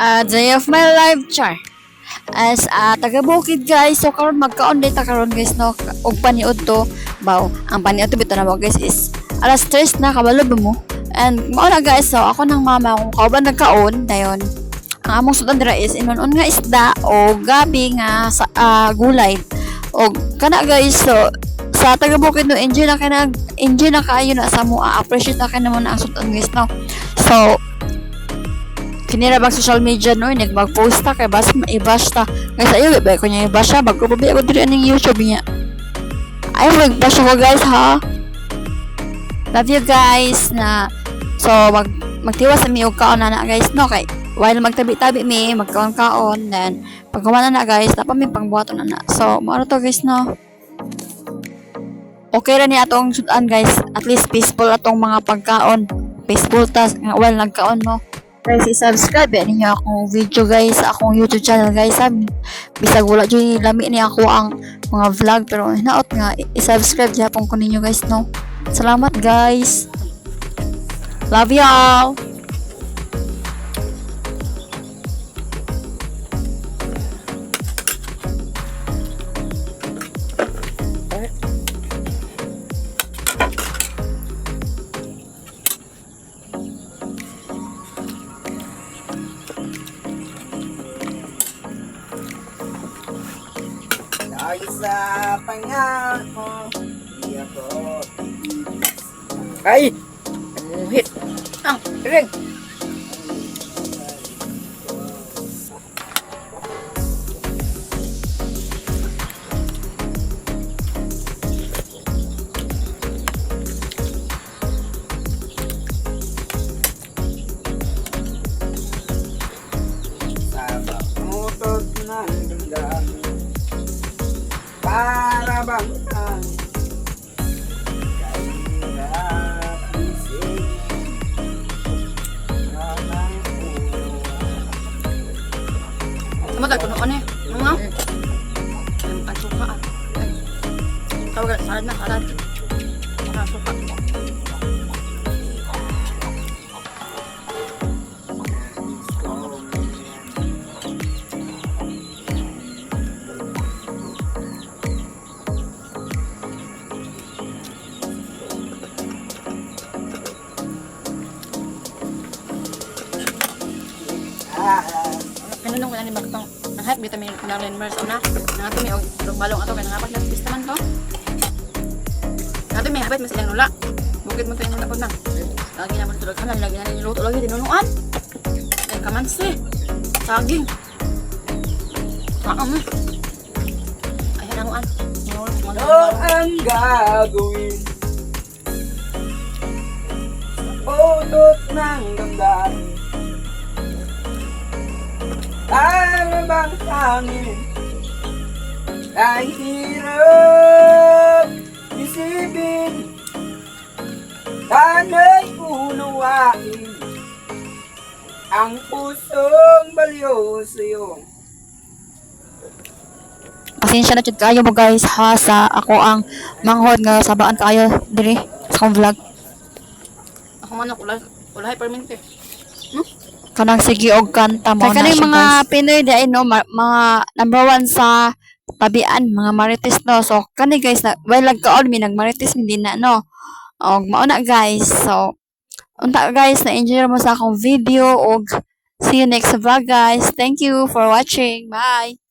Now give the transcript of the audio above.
Day of my life, char. As taga Bukid guys, so karon magkaon data karon guys no, og paniud to. Baw, ang paniud to bitaw na mo guys is alas 3 na kabalo ba mo. And mao na guys, so ako nang mama kung kauban nagkaon dayon. Ang among sudan dira is inon nga isda o gabi nga sa gulay. Og kana guys, so sa taga Bukid no, enjoy na kaayo na sa mo, appreciate na kana mo na ang sudan guys no. So kinira bang social media no, nagmag-post ta kay bas i-bash ta. Guys, ayo ba ko niya i-bash ha, bago pa ako diri aning YouTube niya. Ay mag-bash ko guys ha. Love you guys na. So magtiwas mi og kaon na guys no, kay while magtabi-tabi mi magkaon-kaon, then pagkawan na guys dapat mi pangbuhaton na. So mao to guys no. Okay ra ni atong sudan guys, at least peaceful atong mga pagkaon. Peaceful tas nga while nagkaon no. Guys, i-subscribe ninyo akong video guys sa akong YouTube channel guys. Bisag wala dyan lami ni ako ang mga vlog, pero hinaot nga i-subscribe dyan ko ninyo guys no. Salamat guys. Love y'all. Ay sa pangako, di ako ay! Muhit! Ang ring! Sa pamutot ng damdamin para bang ang kahirap isip namang Tumatag ko noon eh. Mga? Ang suka ah. Tawag salad na salad. Ang suka. Kanunong wala ni magtong nang vitamin ng mers na nangato mi og balong ato kay nangapat na pista man to. Nato may habit mas ilang nula. Bukid mo tayo nula ko na. Lagi na mo tulog kanan, lagi na niluto lagi dinunuan. Ay kamansi. Saging. Mo. Ay hanuan. ano ang gagawin sa utot ng damdamin para bang hangin ay hirap isipin, sana'y unawain ang pusong baliw sa'yo. Pasensya na jud kayo mo guys ha sa ako ang manghod nga sabaan kayo diri sa akong vlog. Ako man ulay permente. Kanang sige og kanta mo na siya mga guys. Pinoy dai no mga number 1 sa tabian, mga marites no. So kani guys na while nagkaon mi nagmarites mi din na no. Og mao na guys. So unta guys na enjoy mo sa akong video og see you next vlog guys. Thank you for watching. Bye.